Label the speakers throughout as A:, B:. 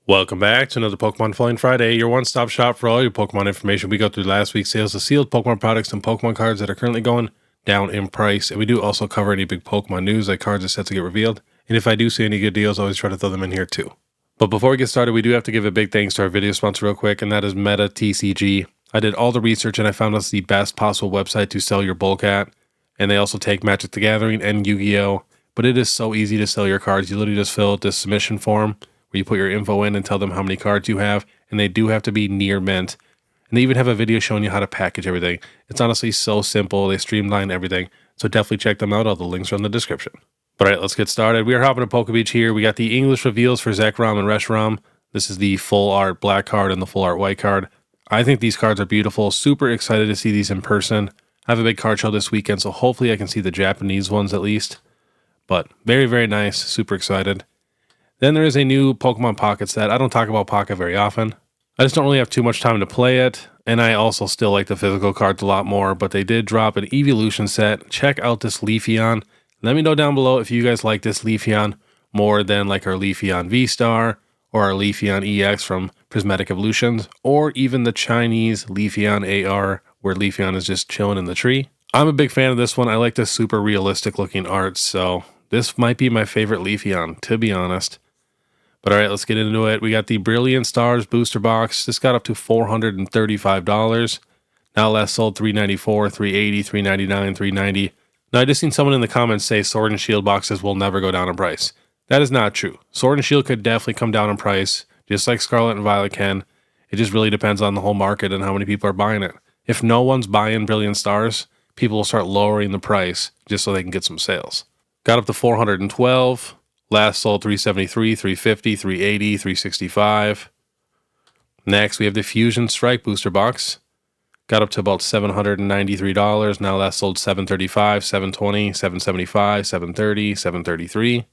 A: Welcome back to another Pokemon Flying Friday, your one-stop shop for all your Pokemon information. We go through last week's sales of sealed Pokemon products and Pokemon cards that are currently going down in price. And we do also cover any big Pokemon news, like cards are set to get revealed. And if I do see any good deals, I always try to throw them in here too. But before we get started, we do have to give a big thanks to our video sponsor real quick, and that is Metatcg. I did all the research and I found us the best possible website to sell your bulk at. And they also take Magic the Gathering and Yu-Gi-Oh! But it is so easy to sell your cards. You literally just fill out this submission form where you put your info in and tell them how many cards you have, and they do have to be near mint. And they even have a video showing you how to package everything. It's honestly so simple. They streamline everything. So definitely check them out. All the links are in the description. But all right, let's get started. We are hopping to Pokebeach here. We got the English reveals for Zekrom and Reshiram. This is the full art black card and the full art white card. I think these cards are beautiful. Super excited to see these in person. I have a big card show this weekend, so hopefully I can see the Japanese ones at least. But very, very nice. Super excited. Then there is a new Pokemon Pocket set. I don't talk about Pocket very often. I just don't really have too much time to play it, and I also still like the physical cards a lot more, but they did drop an Evolution set. Check out this Leafeon. Let me know down below if you guys like this Leafeon more than like our Leafeon V-Star or our Leafeon EX from Prismatic Evolutions, or even the Chinese Leafeon AR where Leafeon is just chilling in the tree. I'm a big fan of this one. I like the super realistic looking art, so this might be my favorite Leafeon, to be honest. But all right, let's get into it. We got the Brilliant Stars booster box. This got up to $435. Now last sold $394, $380, $399, $390. Now I just seen someone in the comments say Sword and Shield boxes will never go down in price. That is not true. Sword and Shield could definitely come down in price, just like Scarlet and Violet can. It just really depends on the whole market and how many people are buying it. If no one's buying Brilliant Stars, people will start lowering the price just so they can get some sales. Got up to $412. Last sold $373, $350, $380, $365. Next, we have the Fusion Strike booster box. Got up to about $793. Now last sold $735, $720, $775, $730, $733.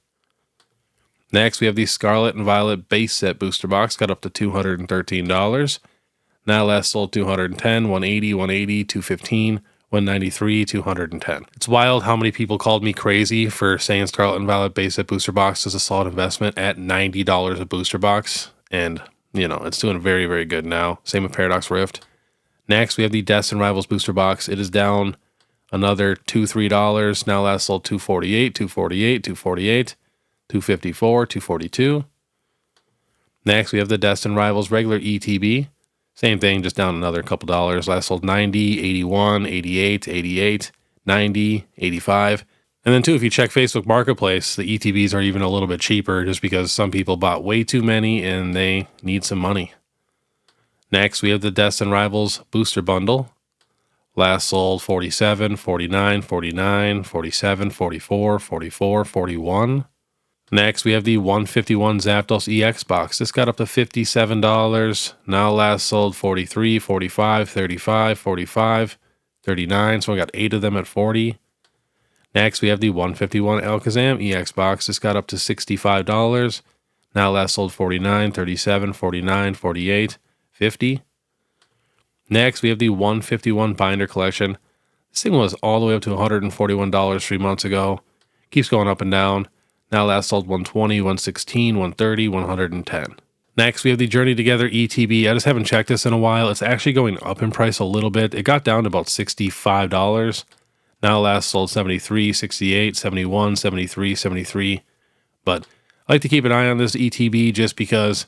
A: Next, we have the Scarlet and Violet base set booster box. Got up to $213. Now last sold $210, $180, $180, $215. $193, $210. It's wild how many people called me crazy for saying Scarlet and Violet base set booster box is a solid investment at $90 a booster box. And, you know, it's doing very, very good now. Same with Paradox Rift. Next, we have the Destined Rivals booster box. It is down another $2-3. Now last sold $248, $248, $248, $254, $242. Next, we have the Destined Rivals regular ETB. Same thing, just down another couple dollars. Last sold $90, $81, $88, $88, $90, $85. And then too, if you check Facebook Marketplace, the ETBs are even a little bit cheaper just because some people bought way too many and they need some money. Next, we have the Destined Rivals Booster Bundle. Last sold $47, $49, $49, $47, $44, $44, $41. Next, we have the 151 Zapdos EX box. This got up to $57. Now last sold $43, $45, $35, $45, $39. So we got 8 of them at $40. Next, we have the 151 Alakazam EX box. This got up to $65. Now last sold $49, $37, $49, $48, $50. Next, we have the 151 Binder Collection. This thing was all the way up to $141 3 months ago. Keeps going up and down. Now last sold $120, $116, $130, $110. Next, we have the Journey Together ETB. I just haven't checked this in a while. It's actually going up in price a little bit. It got down to about $65. Now last sold $73, $68, $71, $73, $73. But I like to keep an eye on this ETB just because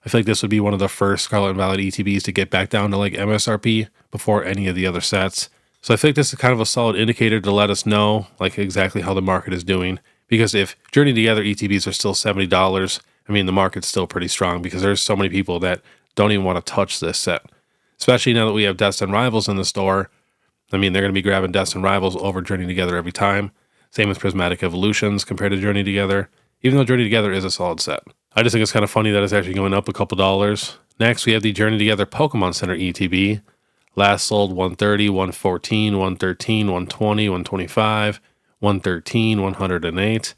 A: I feel like this would be one of the first Scarlet and Violet ETBs to get back down to like MSRP before any of the other sets. So I think this is kind of a solid indicator to let us know like exactly how the market is doing. Because if Journey Together ETBs are still $70, I mean, the market's still pretty strong because there's so many people that don't even want to touch this set. Especially now that we have Destined Rivals in the store. I mean, they're going to be grabbing Destined Rivals over Journey Together every time. Same with Prismatic Evolutions compared to Journey Together, even though Journey Together is a solid set. I just think it's kind of funny that it's actually going up a couple dollars. Next, we have the Journey Together Pokemon Center ETB. Last sold $130, $114, $113, $120, $125, $113, $108.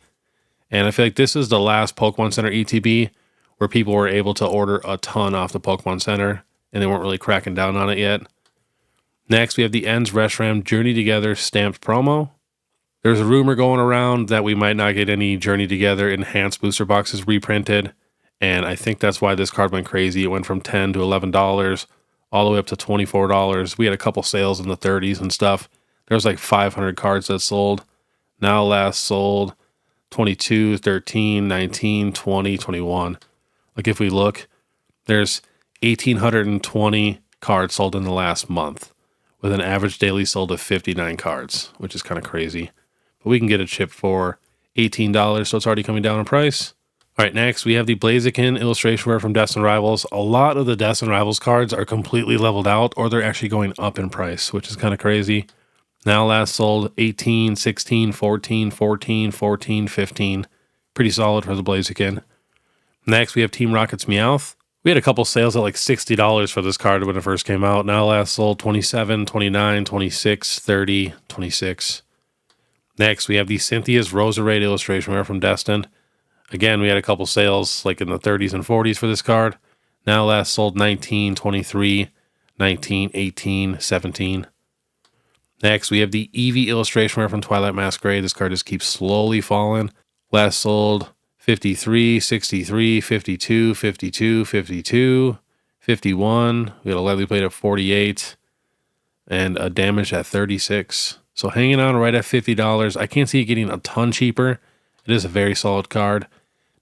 A: And I feel like this is the last Pokemon Center ETB where people were able to order a ton off the Pokemon Center and they weren't really cracking down on it yet. Next, we have the Ends Reshiram Journey Together stamped promo. There's a rumor going around that we might not get any Journey Together enhanced booster boxes reprinted. And I think that's why this card went crazy. It went from $10 to $11, all the way up to $24. We had a couple sales in the 30s and stuff. There was like 500 cards that sold. Now last sold 22, 13, 19, 20, 21. Like if we look, there's 1,820 cards sold in the last month with an average daily sold of 59 cards, which is kind of crazy. But we can get a chip for $18, so it's already coming down in price. All right, next we have the Blaziken illustration rare from Destined Rivals. A lot of the Destined Rivals cards are completely leveled out, or they're actually going up in price, which is kind of crazy. Now last sold 18, 16, 14, 14, 14, 15. Pretty solid for the Blaziken. Next we have Team Rocket's Meowth. We had a couple sales at like $60 for this card when it first came out. Now last sold 27, 29, 26, 30, 26. Next we have the Cynthia's Roserade illustration rare from Destined. Again, we had a couple sales like in the 30s and 40s for this card. Now last sold 19, 23, 19, 18, 17. Next, we have the Eevee illustration rare from Twilight Masquerade. This card just keeps slowly falling. Last sold 53, 63, 52, 52, 52, 51. We had a lightly played at 48 and a damage at 36. So hanging on right at $50. I can't see it getting a ton cheaper. It is a very solid card.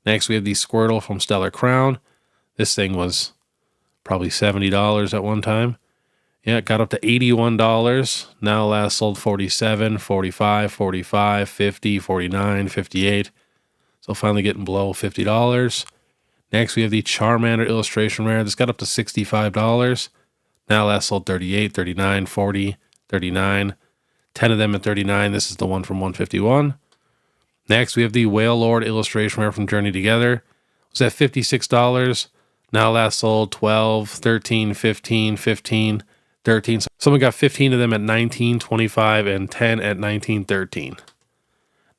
A: Next, we have the Squirtle from Stellar Crown. This thing was probably $70 at one time. Yeah, it got up to $81. Now last sold 47, 45, 45, 50, 49, 58. So finally getting below $50. Next, we have the Charmander illustration rare. This got up to $65. Now last sold 38, 39, 40, 39. 10 of them at 39. This is the one from 151. Next, we have the Whale Lord illustration rare from Journey Together. It was at $56. Now last sold 12, 13, 15, 15, 13. So someone got 15 of them at 19, 25, and 10 at 19, 13.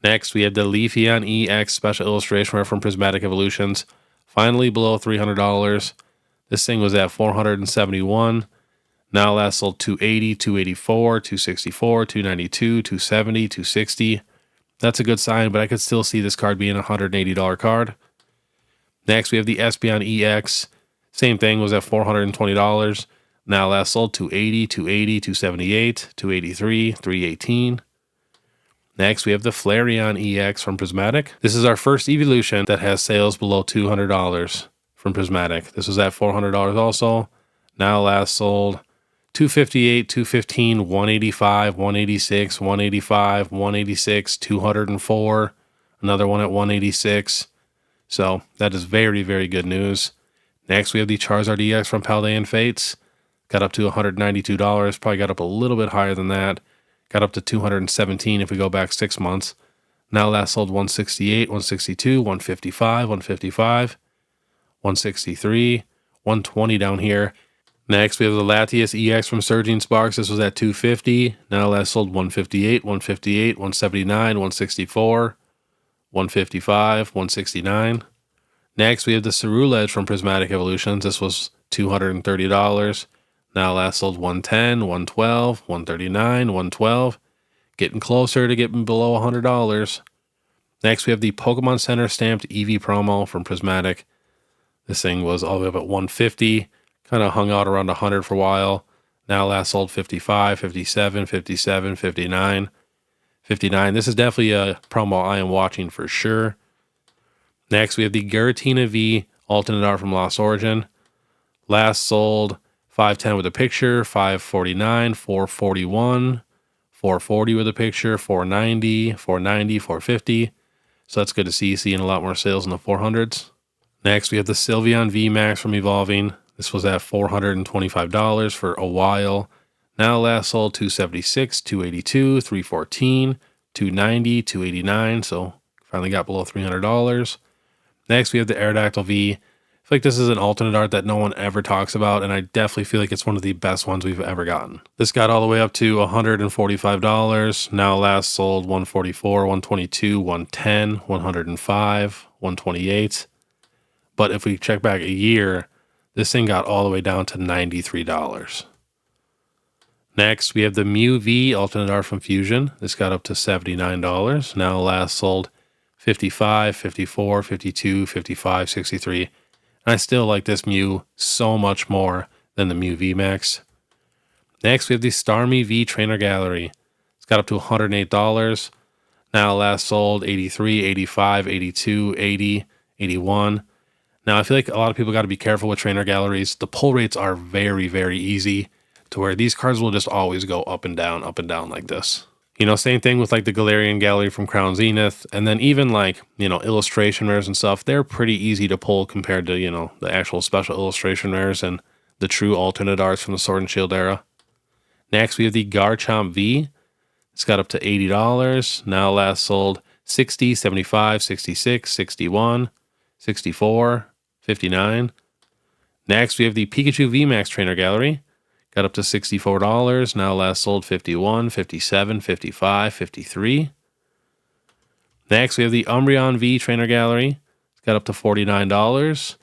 A: Next, we have the Leafeon EX special illustration rare from Prismatic Evolutions. Finally below $300. This thing was at $471. Now last sold 280, 284, 264, 292, 270, 260. That's a good sign, but I could still see this card being a $180 card. Next, we have the Espeon EX. Same thing, was at $420. Now last sold 280, 280, 278, 283, 318. Next, we have the Flareon EX from Prismatic. This is our first evolution that has sales below $200 from Prismatic. This was at $400 also. Now last sold 258, 215, 185, 186, 185, 186, 204. Another one at 186. So that is very, very good news. Next, we have the Charizard EX from Paldean Fates. Got up to $192. Probably got up a little bit higher than that. Got up to $217 if we go back 6 months. Now last sold 168, 162, 155, 155, 163, 120 down here. Next, we have the Latias EX from Surging Sparks. This was at $250. Now last sold 158, 158, 179, 164, 155, 169. Next, we have the Ceruledge from Prismatic Evolutions. This was $230. Now last sold 110, 112, 139, 112. Getting closer to getting below $100. Next, we have the Pokemon Center stamped Eevee promo from Prismatic. This thing was all the way up at 150. Kind of hung out around 100 for a while. Now last sold 55, 57, 57, 59, 59. This is definitely a promo I am watching for sure. Next, we have the Giratina V alternate art from Lost Origin. Last sold 510 with a picture, 549, 441, 440 with a picture, 490, 490, 450. So that's good to see. Seeing a lot more sales in the 400s. Next, we have the Sylveon V Max from Evolving. This was at $425 for a while. Now last sold 276, 282, 314, 290, 289. So finally got below $300. Next, we have the Aerodactyl V. I feel like this is an alternate art that no one ever talks about, and I definitely feel like it's one of the best ones we've ever gotten. This got all the way up to $145. Now last sold 144, 122, 110, 105, 128. But if we check back a year, this thing got all the way down to $93. Next, we have the Mew V alternate art from Fusion. This got up to $79. Now last sold 55, 54, 52, 55, 63. I still like this Mew so much more than the Mew VMAX. Next, we have the Starmie V Trainer Gallery. It's got up to $108. Now last sold 83, 85, 82, 80, 81. Now I feel like a lot of people got to be careful with trainer galleries. The pull rates are very, very easy to where these cards will just always go up and down like this. You know, same thing with like the Galarian Gallery from Crown Zenith. And then even like, you know, illustration rares and stuff, they're pretty easy to pull compared to, you know, the actual special illustration rares and the true alternate arts from the Sword and Shield era. Next, we have the Garchomp V. It's got up to $80. Now last sold 60, 75, 66, 61, 64, 59. Next, we have the Pikachu VMAX Trainer Gallery. Got up to $64. Now last sold 51, 57, 55, 53. Next, we have the Umbreon V Trainer Gallery. It's got up to $49.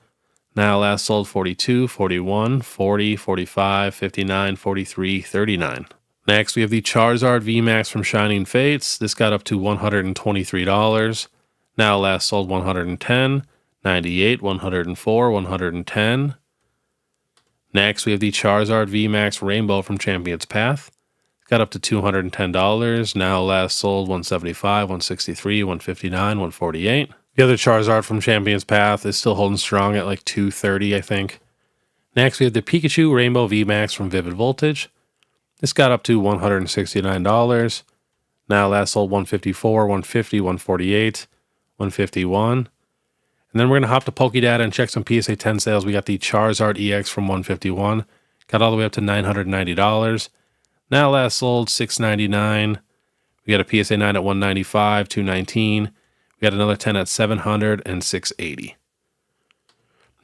A: Now last sold 42, 41, 40, 45, 59, 43, 39. Next, we have the Charizard VMAX from Shining Fates. This got up to $123. Now last sold 110, 98, 104, 110. Next, we have the Charizard VMAX Rainbow from Champion's Path. Got up to $210. Now last sold 175, 163, 159, 148. The other Charizard from Champion's Path is still holding strong at like $230, I think. Next, we have the Pikachu Rainbow VMAX from Vivid Voltage. This got up to $169. Now last sold 154, 150, 148, 151. And then we're going to hop to Pokedata and check some PSA 10 sales. We got the Charizard EX from 151. Got all the way up to $990. Now last sold $699. We got a PSA 9 at $195, $219. We got another 10 at $700 and $680.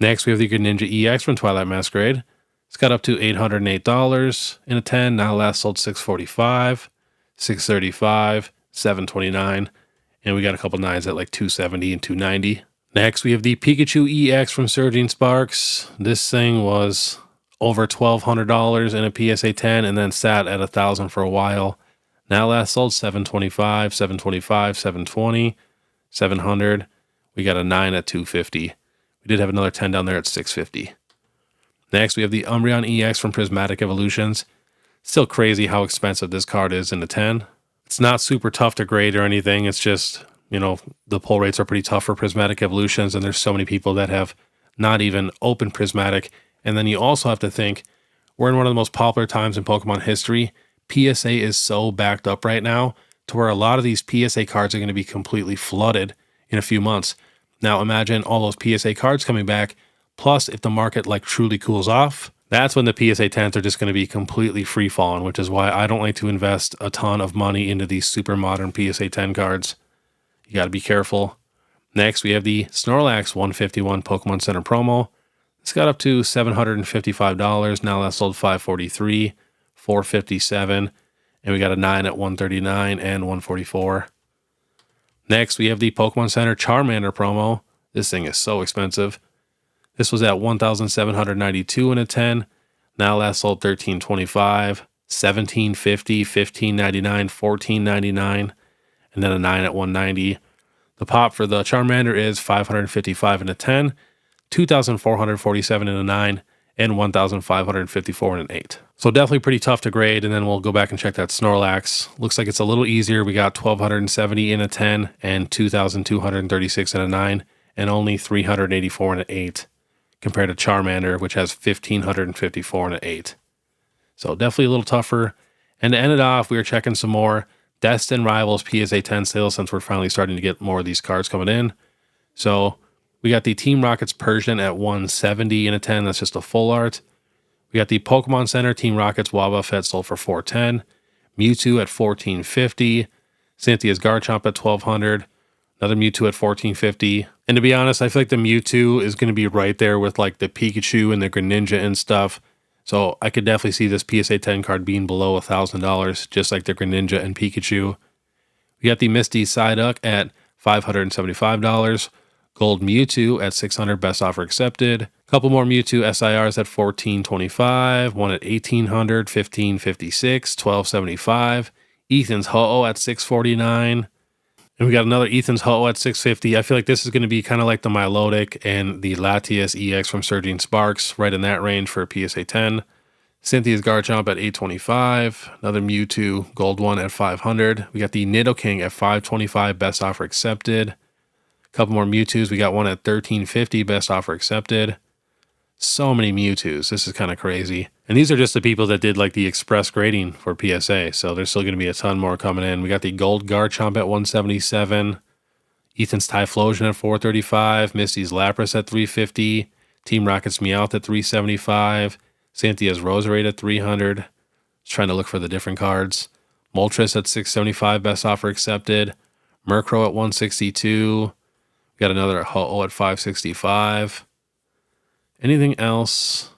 A: Next, we have the Greninja EX from Twilight Masquerade. It's got up to $808 in a 10. Now last sold $645, $635, $729. And we got a couple 9s at like $270 and $290. Next, we have the Pikachu EX from Surging Sparks. This thing was over $1,200 in a PSA 10 and then sat at $1,000 for a while. Now last sold $725, $725, $720, $700. We got a 9 at $250. We did have another 10 down there at $650. Next, we have the Umbreon EX from Prismatic Evolutions. Still crazy how expensive this card is in the 10. It's not super tough to grade or anything. It's just, you know, the pull rates are pretty tough for Prismatic Evolutions, and there's so many people that have not even opened Prismatic. And then you also have to think, we're in one of the most popular times in Pokemon history. PSA is so backed up right now to where a lot of these PSA cards are going to be completely flooded in a few months. Now imagine all those PSA cards coming back, plus if the market like truly cools off, that's when the PSA 10s are just going to be completely free falling, which is why I don't like to invest a ton of money into these super modern PSA 10 cards. You got to be careful. Next, we have the Snorlax 151 Pokemon Center promo. It's got up to $755. Now last sold $543, $457, and we got a 9 at $139 and $144. Next, we have the Pokemon Center Charmander promo. This thing is so expensive. This was at $1,792 in a 10. Now last sold $1,325, $1,750, $1,599, $1,499, and then a 9 at $190. The pop for the Charmander is $555 in a 10, $2,447 in a 9, and $1,554 in an 8. So definitely pretty tough to grade, and then we'll go back and check that Snorlax. Looks like it's a little easier. We got $1,270 in a 10 and $2,236 in a 9, and only $384 in an 8, compared to Charmander, which has $1,554 in an 8. So definitely a little tougher. And to end it off, we are checking some more Destined Rivals PSA 10 sales since we're finally starting to get more of these cards coming in. So we got the Team Rocket's Persian at $170 in a 10. That's just a full art. We got the Pokemon Center Team Rocket's Wobbuffet sold for $410. Mewtwo at $1450. Cynthia's Garchomp at $1,200. Another Mewtwo at $1450. And to be honest, I feel like the Mewtwo is going to be right there with like the Pikachu and the Greninja and stuff. So I could definitely see this PSA 10 card being below $1,000, just like the Greninja and Pikachu. We got the Misty Psyduck at $575. Gold Mewtwo at $600, best offer accepted. Couple more Mewtwo SIRs at $1,425. One at $1,800, $1,556, $1,275. Ethan's Ho-Oh at $649. And we got another Ethan's Ho at 650. I feel like this is going to be kind of like the Milotic and the Latias EX from Surging Sparks, right in that range for a PSA 10. Cynthia's Garchomp at 825. Another Mewtwo Gold one at 500. We got the Nidoking at 525, best offer accepted. A couple more Mewtwo's. We got one at 1350, best offer accepted. So many Mewtwo's. This is kind of crazy. And these are just the people that did like the express grading for PSA. So there's still going to be a ton more coming in. We got the Gold Garchomp at 177. Ethan's Typhlosion at 435. Misty's Lapras at 350. Team Rocket's Meowth at 375. Cynthia's Roserade at 300. Just trying to look for the different cards. Moltres at 675, best offer accepted. Murkrow at 162. We got another Ho-Oh at 565. Anything else?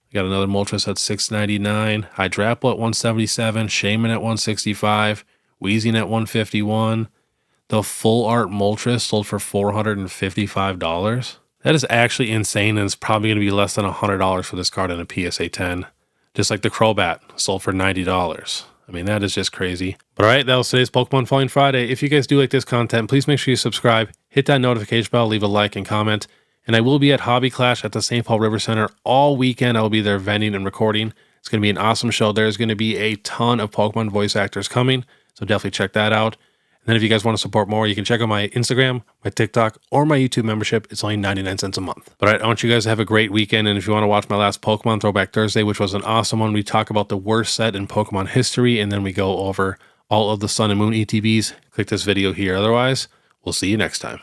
A: We got another Moltres at 699. Hydrapple at 177. Shaman at 165. Weezing at 151. The full art Moltres sold for $455. That is actually insane, and it's probably going to be less than $100 for this card in a PSA 10. Just like the Crobat sold for $90. I mean, that is just crazy. But all right, that was today's Pokemon Falling Friday. If you guys do like this content, please make sure you subscribe, hit that notification bell, leave a like and comment. And I will be at Hobby Clash at the St. Paul River Center all weekend. I will be there vending and recording. It's going to be an awesome show. There's going to be a ton of Pokemon voice actors coming, so definitely check that out. And then if you guys want to support more, you can check out my Instagram, my TikTok, or my YouTube membership. It's only 99 cents a month. But all right, I want you guys to have a great weekend. And if you want to watch my last Pokemon Throwback Thursday, which was an awesome one, we talk about the worst set in Pokemon history, and then we go over all of the Sun and Moon ETBs. Click this video here. Otherwise, we'll see you next time.